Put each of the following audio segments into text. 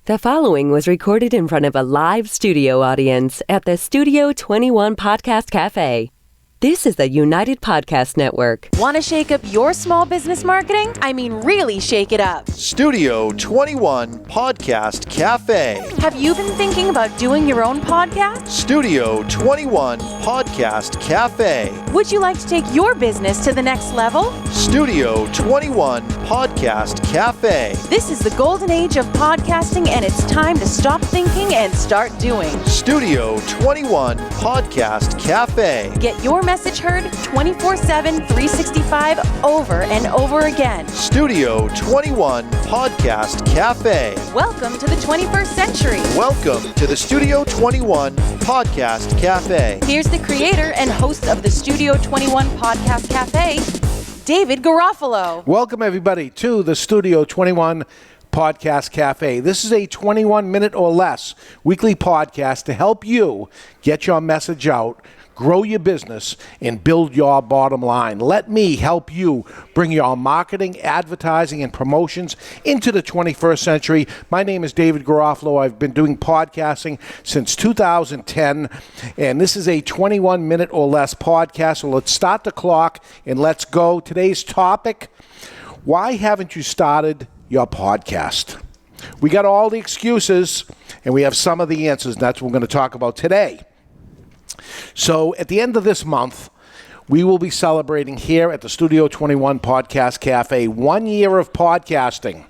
The following was recorded in front of a live studio audience at the Studio 21 Podcast Café. This is the United Podcast Network. Want to shake up your small business marketing? I mean, really shake it up. Studio 21 Podcast Café. Have you been thinking about doing your own podcast? Studio 21 Podcast Café. Would you like to take your business to the next level? Studio 21 Podcast Café. This is the golden age of podcasting, and it's time to stop thinking and start doing. Studio 21 Podcast Café. Get your message heard 24/7, 365, over and over again. Studio 21 Podcast Café. Welcome to the 21st century. Welcome to the Studio 21 Podcast Café. Here's the creator and host of the Studio 21 Podcast Café, David Garofalo. Welcome, everybody, to the Studio 21 Podcast Cafe. This is a 21-minute or less weekly podcast to help you get your message out, grow your business, and build your bottom line. Let me help you bring your marketing, advertising, and promotions into the 21st century. My name is David Garofalo. I've been doing podcasting since 2010, and this is a 21-minute or less podcast. So let's start the clock and let's go. Today's topic: why haven't you started your podcast? We got all the excuses, and we have some of the answers. That's what we're going to talk about today. So at the end of this month, we will be celebrating here at the Studio 21 Podcast Cafe 1 year of podcasting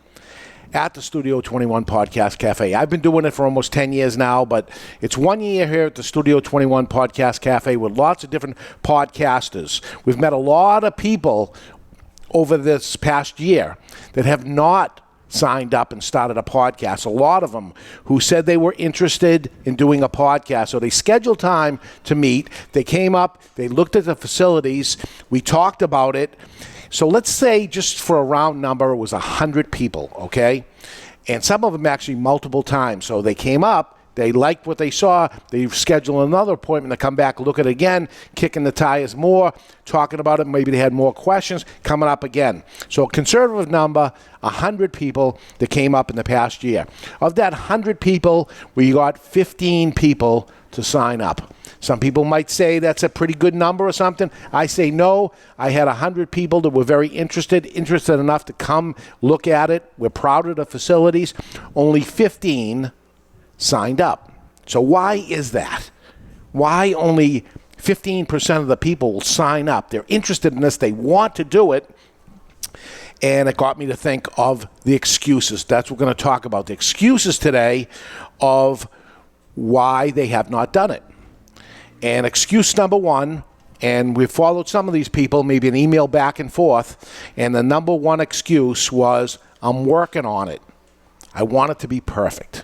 at the Studio 21 Podcast Cafe. I've been doing it for almost 10 years now, but it's 1 year here at the Studio 21 Podcast Cafe with lots of different podcasters. We've met a lot of people over this past year that have not signed up and started a podcast. A lot of them who said they were interested in doing a podcast. So they scheduled time to meet. They came up, they looked at the facilities, we talked about it. So let's say, just for a round number, it was 100 people, okay? And some of them actually multiple times. So they came up, they liked what they saw, they scheduled another appointment to come back, look at it again, kicking the tires more, talking about it, maybe they had more questions, coming up again. So a conservative number, 100 people that came up in the past year. Of that 100 people, we got 15 people to sign up. Some people might say that's a pretty good number or something. I say no. I had 100 people that were very interested enough to come look at it. We're proud of the facilities. Only 15 signed up. So why is that? Why only 15% of the people will sign up? They're interested in this. They want to do it. And it got me to think of the excuses. That's what we're going to talk about. The excuses today of why they have not done it. And excuse number one, and we've followed some of these people, maybe an email back and forth, and the number one excuse was, I'm working on it. I want it to be perfect.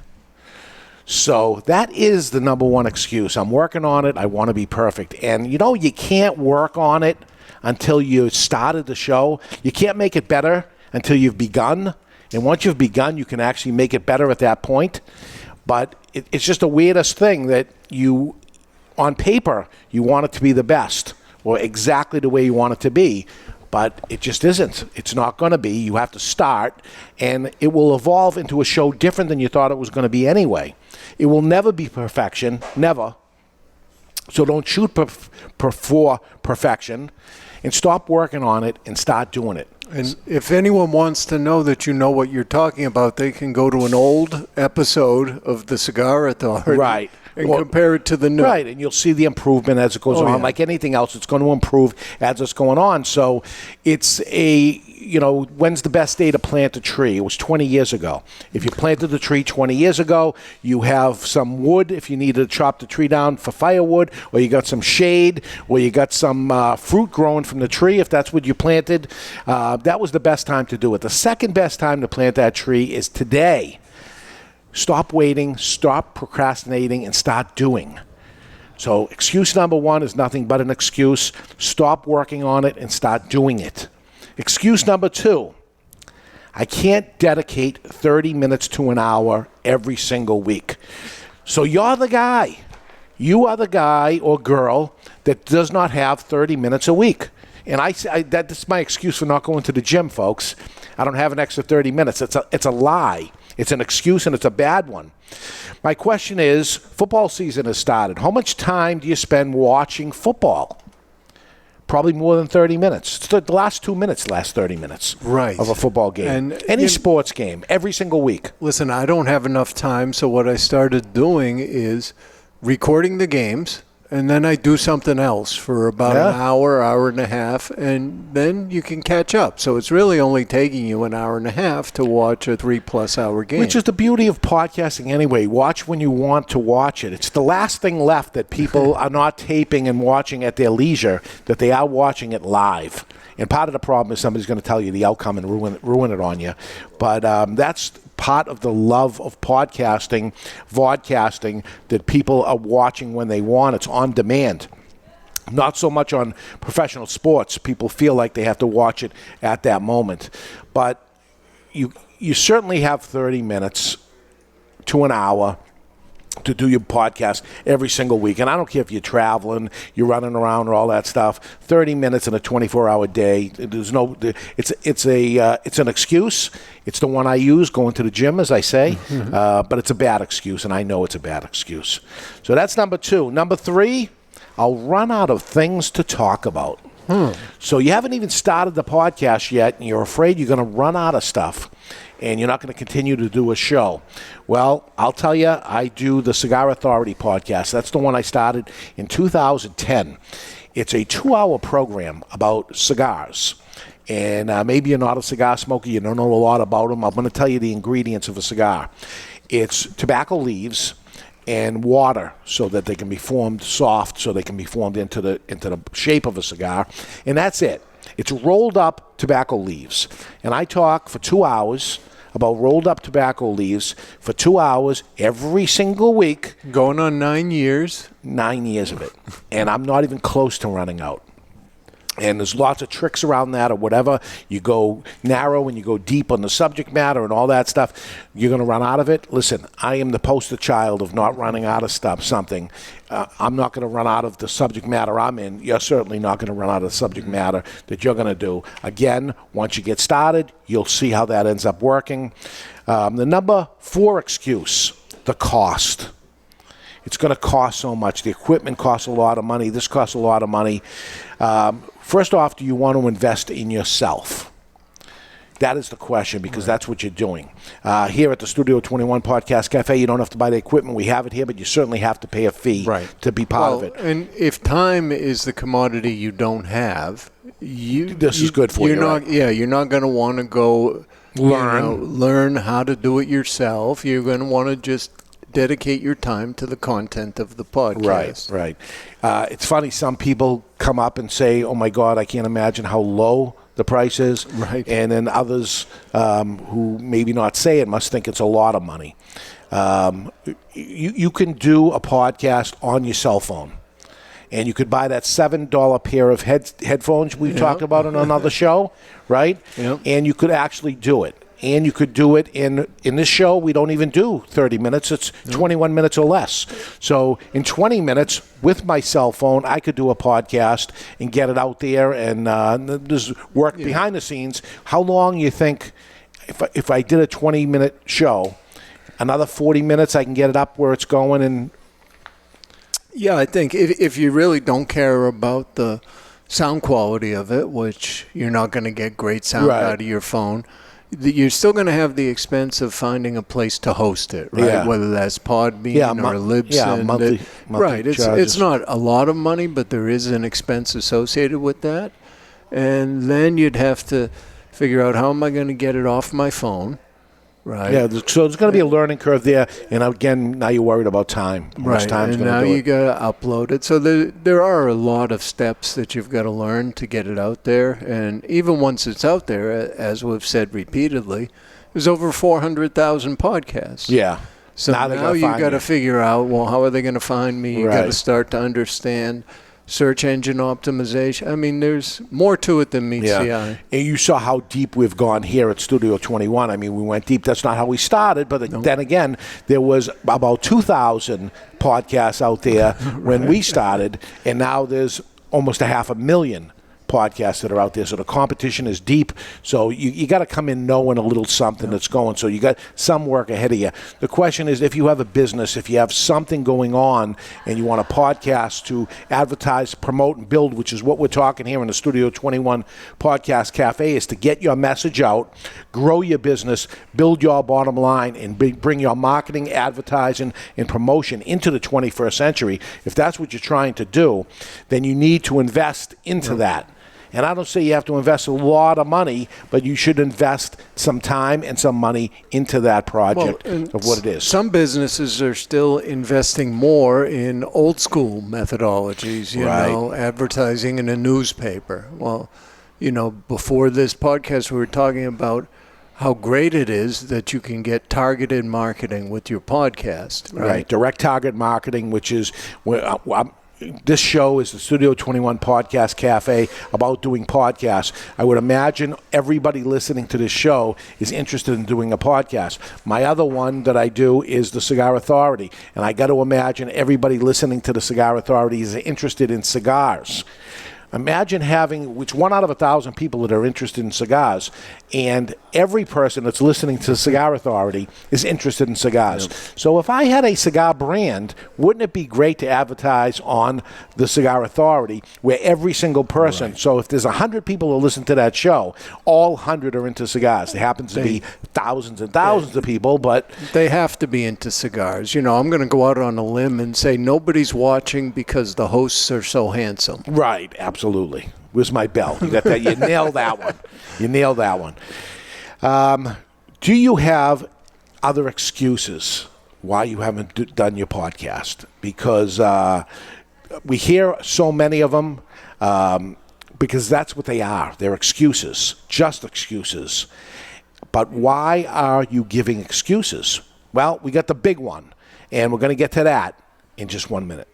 So that is the number one excuse. I'm working on it. I want to be perfect. And you know, you can't work on it until you started the show. You can't make it better until you've begun. And once you've begun, you can actually make it better at that point. But it's just the weirdest thing that you, on paper, you want it to be the best or exactly the way you want it to be. But it just isn't. It's not going to be. You have to start, and it will evolve into a show different than you thought it was going to be anyway. It will never be perfection, never. So don't shoot for perfection, and stop working on it and start doing it. And if anyone wants to know that you know what you're talking about, they can go to an old episode of The Cigar Authority. Right. And compare it to the new. Right, and you'll see the improvement as it goes on. Yeah. Like anything else, it's going to improve as it's going on. So it's when's the best day to plant a tree? It was 20 years ago. If you planted the tree 20 years ago, you have some wood if you need to chop the tree down for firewood, or you got some shade, or you got some fruit growing from the tree if that's what you planted. That was the best time to do it. The second best time to plant that tree is today. Stop waiting, stop procrastinating, and start doing. So excuse number one is nothing but an excuse. Stop working on it and start doing it. Excuse number two, I can't dedicate 30 minutes to an hour every single week. So you're the guy. You are the guy or girl that does not have 30 minutes a week. And that's my excuse for not going to the gym, folks. I don't have an extra 30 minutes. It's a lie. It's an excuse, and it's a bad one. My question is, football season has started. How much time do you spend watching football? Probably more than 30 minutes. It's the last 2 minutes last 30 minutes Right. of a football game. And any sports game, every single week. Listen, I don't have enough time, so what I started doing is recording the games, and then I do something else for about an hour and a half, and then you can catch up. So it's really only taking you an hour and a half to watch a 3+ hour game. Which is the beauty of podcasting anyway. Watch when you want to watch it. It's the last thing left that people are not taping and watching at their leisure, that they are watching it live. And part of the problem is somebody's going to tell you the outcome and ruin it on you. But that's part of the love of podcasting, vodcasting, that people are watching when they want. It's on demand. Not so much on professional sports. People feel like they have to watch it at that moment. But you certainly have 30 minutes to an hour to do your podcast every single week. And I don't care if you're traveling, you're running around, or all that stuff. 30 minutes in a 24-hour day. There's no. It's an excuse. It's the one I use going to the gym, as I say. But it's a bad excuse, and I know it's a bad excuse. So that's number 2. Number 3, I'll run out of things to talk about. So you haven't even started the podcast yet, and you're afraid you're going to run out of stuff, and you're not going to continue to do a show. Well, I'll tell you, I do the Cigar Authority podcast. That's the one I started in 2010. It's a 2-hour program about cigars. And maybe you're not a cigar smoker, you don't know a lot about them. I'm going to tell you the ingredients of a cigar. It's tobacco leaves and water, so that they can be formed soft, so they can be formed into the shape of a cigar. And that's it. It's rolled up tobacco leaves. And I talk for 2 hours about rolled up tobacco leaves for 2 hours every single week. Going on 9 years. 9 years of it. And I'm not even close to running out. And there's lots of tricks around that, or whatever. You go narrow and you go deep on the subject matter and all that stuff. You're going to run out of it. Listen, I am the poster child of not running out of something. I'm not going to run out of the subject matter I'm in. You're certainly not going to run out of the subject matter that you're going to do. Again, once you get started, you'll see how that ends up working. The number 4 excuse, the cost. It's going to cost so much. The equipment costs a lot of money. This costs a lot of money. First off, do you want to invest in yourself? That is the question, because that's what you're doing. Here at the Studio 21 Podcast Café, you don't have to buy the equipment. We have it here, but you certainly have to pay a fee to be part of it. And if time is the commodity you don't have, this is good for you. You're not going to want to go learn how to do it yourself. You're going to want to just dedicate your time to the content of the podcast. Right. It's funny, some people come up and say, oh my God, I can't imagine how low the price is. Right. And then others who maybe not say it must think it's a lot of money. You can do a podcast on your cell phone. And you could buy that $7 pair of headphones we talked about on another show, right? Yep. And you could actually do it. And you could do it in this show. We don't even do 30 minutes. It's 21 minutes or less. So in 20 minutes with my cell phone, I could do a podcast and get it out there. And there's work behind the scenes. How long you think, if I did a 20-minute show, another 40 minutes I can get it up where it's going? And yeah, I think if you really don't care about the sound quality of it, which you're not going to get great sound out of your phone, you're still going to have the expense of finding a place to host it, right? Yeah. Whether that's Podbean or Libsyn. Yeah, monthly right. It's not a lot of money, but there is an expense associated with that. And then you'd have to figure out, how am I going to get it off my phone, right? Yeah, so there's going to be a learning curve there. And again, now you're worried about time. How much time's and going to now do you it. got to upload it. So there are a lot of steps that you've got to learn to get it out there. And even once it's out there, as we've said repeatedly, there's over 400,000 podcasts. Yeah. So now you got to figure out, well, how are they going to find me? You got to start to understand search engine optimization. I mean, there's more to it than meets the eye. And you saw how deep we've gone here at Studio 21. I mean, we went deep. That's not how we started, but then again, there was about 2,000 podcasts out there when we started, and now there's almost 500,000 podcasts that are out there. So the competition is deep. So you got to come in knowing a little something that's going. So you got some work ahead of you. The question is, if you have a business, if you have something going on and you want a podcast to advertise, promote, and build, which is what we're talking here in the Studio 21 Podcast Cafe, is to get your message out, grow your business, build your bottom line, and bring your marketing, advertising, and promotion into the 21st century. If that's what you're trying to do, then you need to invest into that. And I don't say you have to invest a lot of money, but you should invest some time and some money into that project of what it is. Some businesses are still investing more in old school methodologies, you know, advertising in a newspaper. Well, you know, before this podcast, we were talking about how great it is that you can get targeted marketing with your podcast. Right. Direct target marketing, which is where this show is the Studio 21 Podcast Cafe about doing podcasts. I would imagine everybody listening to this show is interested in doing a podcast. My other one that I do is the Cigar Authority, and I got to imagine everybody listening to the Cigar Authority is interested in cigars. Imagine having, which 1 out of 1,000 people that are interested in cigars, and every person that's listening to the Cigar Authority is interested in cigars. Yep. So if I had a cigar brand, wouldn't it be great to advertise on the Cigar Authority where every single person, so if there's 100 people who listen to that show, all 100 are into cigars. There happens to be thousands and thousands of people, but they have to be into cigars. You know, I'm going to go out on a limb and say nobody's watching because the hosts are so handsome. Right, absolutely. Where's my bell? You got that? You nailed that one. You nailed that one. Do you have other excuses why you haven't done your podcast? Because we hear so many of them because that's what they are. They're excuses, just excuses. But why are you giving excuses? Well, we got the big one, and we're going to get to that in just 1 minute.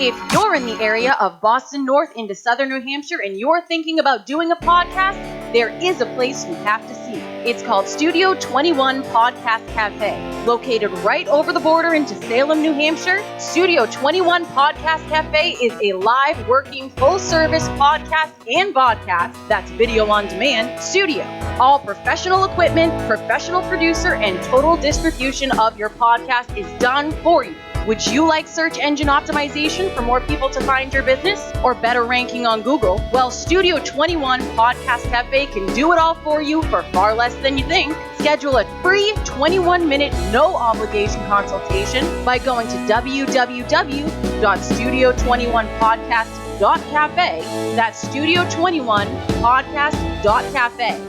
If you're in the area of Boston North into southern New Hampshire and you're thinking about doing a podcast, there is a place you have to see. It's called Studio 21 Podcast Cafe. Located right over the border into Salem, New Hampshire, Studio 21 Podcast Cafe is a live, working, full-service podcast and vodcast, that's video on demand, studio. All professional equipment, professional producer, and total distribution of your podcast is done for you. Would you like search engine optimization for more people to find your business or better ranking on Google? Well, Studio 21 Podcast Cafe can do it all for you for far less than you think. Schedule a free 21-minute no-obligation consultation by going to www.studio21podcast.cafe. That's studio21podcast.cafe.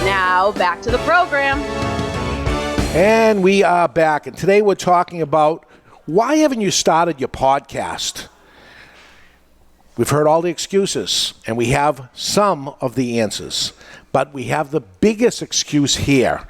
Now, back to the program. And we are back, and today we're talking about why haven't you started your podcast? We've heard all the excuses, and we have some of the answers, but we have the biggest excuse here.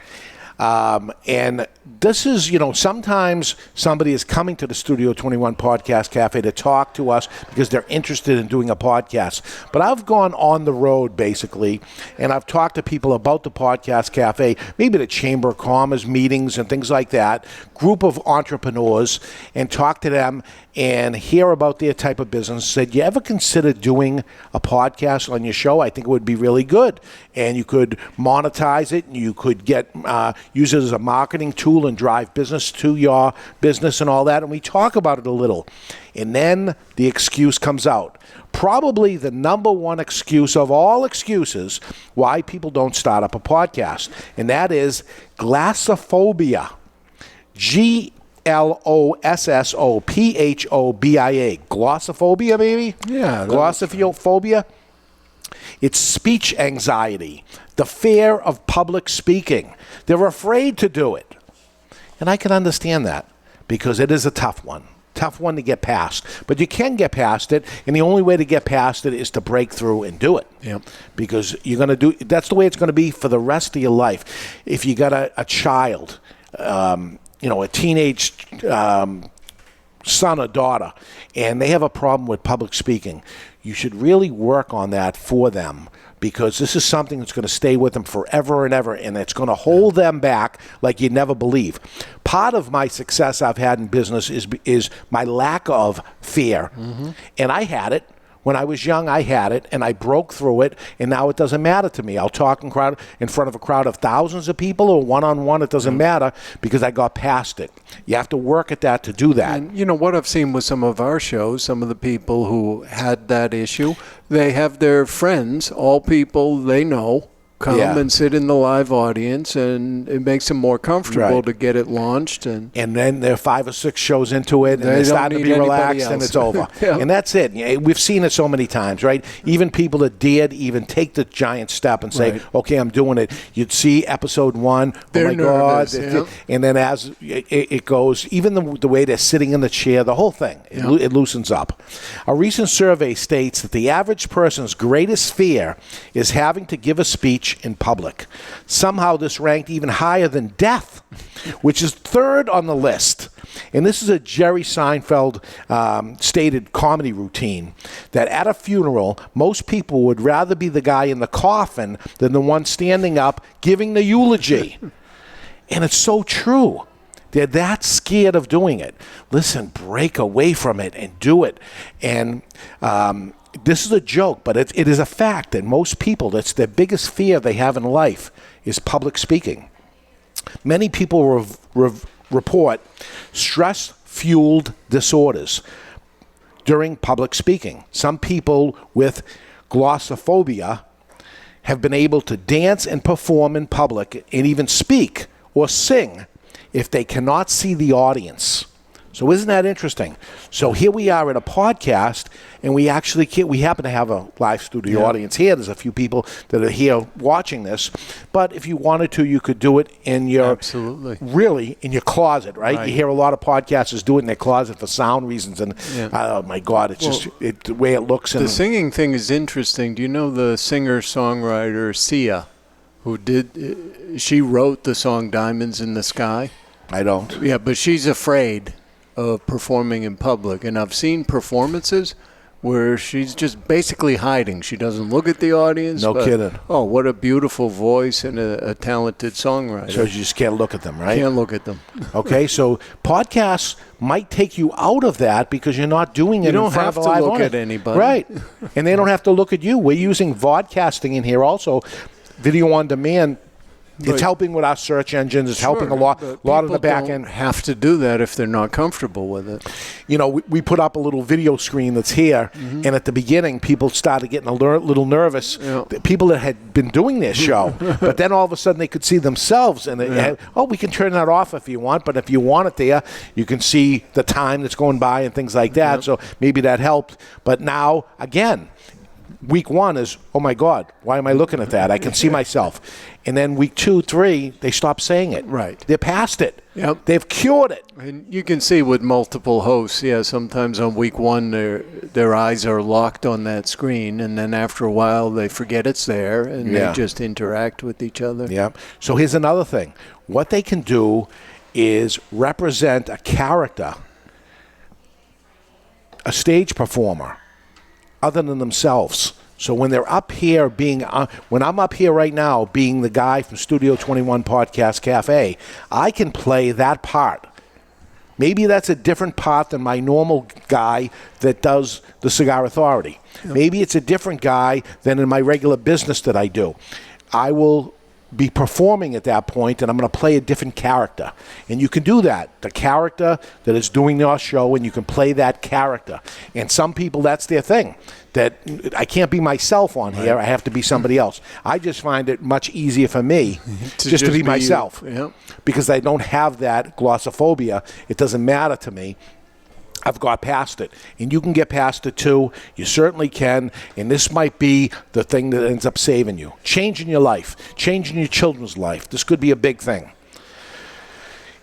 And this is, you know, sometimes somebody is coming to the Studio 21 Podcast Cafe to talk to us because they're interested in doing a podcast. But I've gone on the road, basically, and I've talked to people about the Podcast Cafe, maybe the Chamber of Commerce meetings and things like that, group of entrepreneurs, and talk to them and hear about their type of business. Said, you ever consider doing a podcast on your show? I think it would be really good. And you could monetize it, and you could get use it as a marketing tool and drive business to your business and all that. And we talk about it a little. And then the excuse comes out. Probably the number one excuse of all excuses why people don't start up a podcast. And that is glossophobia. Glossophobia. Glossophobia, maybe? Yeah. Glossophobia. It's speech anxiety, the fear of public speaking. They're afraid to do it. And I can understand that because it is a tough one to get past. But you can get past it, and the only way to get past it is to break through and do it. Yep. Because you're going to do, that's the way it's going to be for the rest of your life. If you got a child, a teenage son or daughter, and they have a problem with public speaking, you should really work on that for them, because this is something that's going to stay with them forever and ever, and it's going to hold them back like you'd never believe. Part of my success I've had in business is my lack of fear, and I had it. When I was young, I had it, and I broke through it, and now it doesn't matter to me. I'll talk in front of a crowd of thousands of people or one-on-one. It doesn't matter because I got past it. You have to work at that to do that. And you know what I've seen with some of our shows, some of the people who had that issue, they have their friends, all people they know, come and sit in the live audience, and it makes them more comfortable to get it launched. And then they're 5 or 6 shows into it, and they're starting to be relaxed, and it's over. And that's it. We've seen it so many times, right? Even people that dared even take the giant step and say, okay, I'm doing it. You'd see episode 1, they're oh my nervous, God. And then as it goes, even the way they're sitting in the chair, the whole thing, it loosens up. A recent survey states that the average person's greatest fear is having to give a speech in public. Somehow this ranked even higher than death, which is 3rd on the list. And this is a Jerry Seinfeld stated comedy routine, that at a funeral, most people would rather be the guy in the coffin than the one standing up giving the eulogy. And it's so true. They're that scared of doing it. Listen, break away from it and do it. And this is a joke, but it is a fact that most people, that's their biggest fear they have in life, is public speaking. Many people report stress-fueled disorders during public speaking. Some people with glossophobia have been able to dance and perform in public and even speak or sing if they cannot see the audience. So isn't that interesting? So here we are at a podcast, and we happen to have a live studio audience here. There's a few people that are here watching this. But if you wanted to, you could do it in your really in your closet, right? You hear a lot of podcasters do it in their closet for sound reasons, and oh my God, it's just the way it looks. The singing thing is interesting. Do you know the singer-songwriter Sia, she wrote the song Diamonds in the Sky? I don't. Yeah, but she's afraid of performing in public, and I've seen performances where she's just basically hiding. She doesn't look at the audience. No kidding. Oh, what a beautiful voice and a talented songwriter. So you just can't look at them, right? Can't look at them. Okay, so podcasts might take you out of that because you're not doing it in front of a live audience. You don't have to look at anybody. Right, and they don't have to look at you. We're using vodcasting in here also, video on demand. It's helping with our search engines. It's helping a lot of the back end. Have to do that if they're not comfortable with it. You know, we put up a little video screen that's here, and at the beginning, people started getting a little nervous. People that had been doing their show, but then all of a sudden they could see themselves, and we can turn that off if you want. But if you want it there, you can see the time that's going by and things like that. So maybe that helped. But now again, week 1 is, oh my God, why am I looking at that? I can see myself. And then week 2, 3, they stop saying it. Right. They're past it. Yep. They've cured it. And you can see with multiple hosts, sometimes on week 1 their eyes are locked on that screen, and then after a while they forget it's there, and they just interact with each other. Yeah. So here's another thing. What they can do is represent a character, a stage performer, other than themselves. So when they're up here when I'm up here right now being the guy from Studio 21 Podcast Café, I can play that part. Maybe that's a different part than my normal guy that does the Cigar Authority. Maybe it's a different guy than in my regular business that I do. I will be performing at that point, and I'm going to play a different character. And you can do that. The character that is doing your show, and you can play that character. And some people, that's their thing. That I can't be myself on here. I have to be somebody else. I just find it much easier for me just to be myself. Because I don't have that glossophobia. It doesn't matter to me. I've got past it. And you can get past it too. You certainly can. And this might be the thing that ends up saving you. Changing your life. Changing your children's life. This could be a big thing.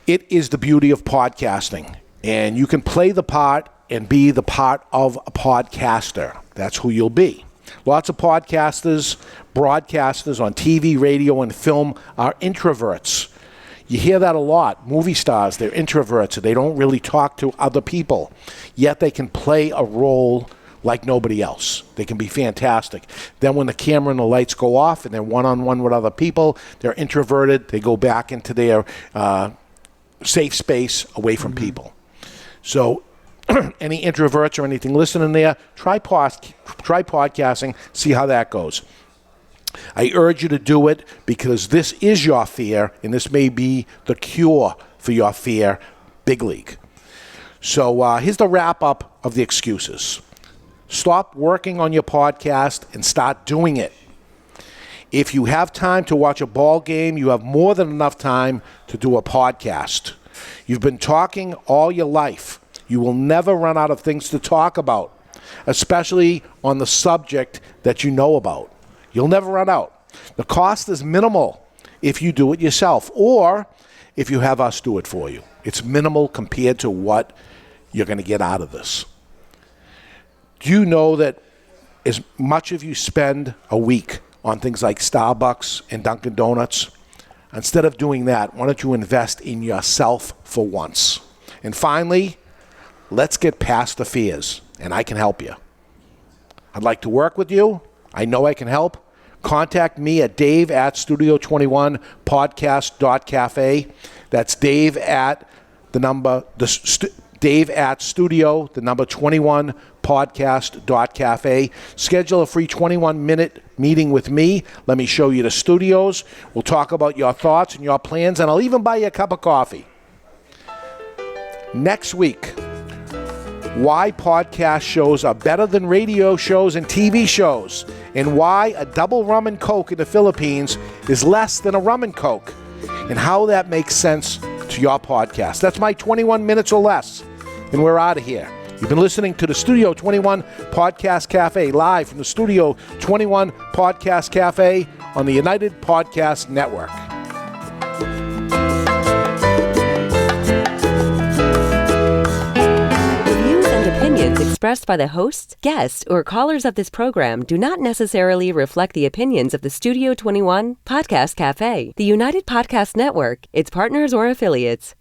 It is the beauty of podcasting. And you can play the part and be the part of a podcaster. That's who you'll be. Lots of podcasters, broadcasters on TV, radio, and film are introverts. You hear that a lot. Movie stars, they're introverts. They don't really talk to other people. Yet they can play a role like nobody else. They can be fantastic. Then when the camera and the lights go off and they're one-on-one with other people, they're introverted. They go back into their safe space away from people. So any introverts or anything listening there, try podcasting, see how that goes. I urge you to do it because this is your fear, and this may be the cure for your fear, big league. So here's the wrap-up of the excuses. Stop working on your podcast and start doing it. If you have time to watch a ball game, you have more than enough time to do a podcast. You've been talking all your life. You will never run out of things to talk about, especially on the subject that you know about. You'll never run out. The cost is minimal if you do it yourself or if you have us do it for you. It's minimal compared to what you're going to get out of this. Do you know that as much as you spend a week on things like Starbucks and Dunkin' Donuts, instead of doing that, why don't you invest in yourself for once? And finally, let's get past the fears, and I can help you. I'd like to work with you. I know I can help. Contact me at dave@studio21podcast.cafe. That's Dave at studio, the number 21 podcast.cafe. Schedule a free 21-minute meeting with me. Let me show you the studios. We'll talk about your thoughts and your plans, and I'll even buy you a cup of coffee. Next week, why podcast shows are better than radio shows and TV shows, and why a double rum and coke in the Philippines is less than a rum and coke, and how that makes sense to your podcast. That's my 21 minutes or less, and we're out of here. You've been listening to the Studio 21 Podcast Cafe, live from the Studio 21 Podcast Cafe on the United Podcast Network. Opinions expressed by the hosts, guests, or callers of this program do not necessarily reflect the opinions of the Studio 21 Podcast Cafe, the United Podcast Network, its partners, or affiliates.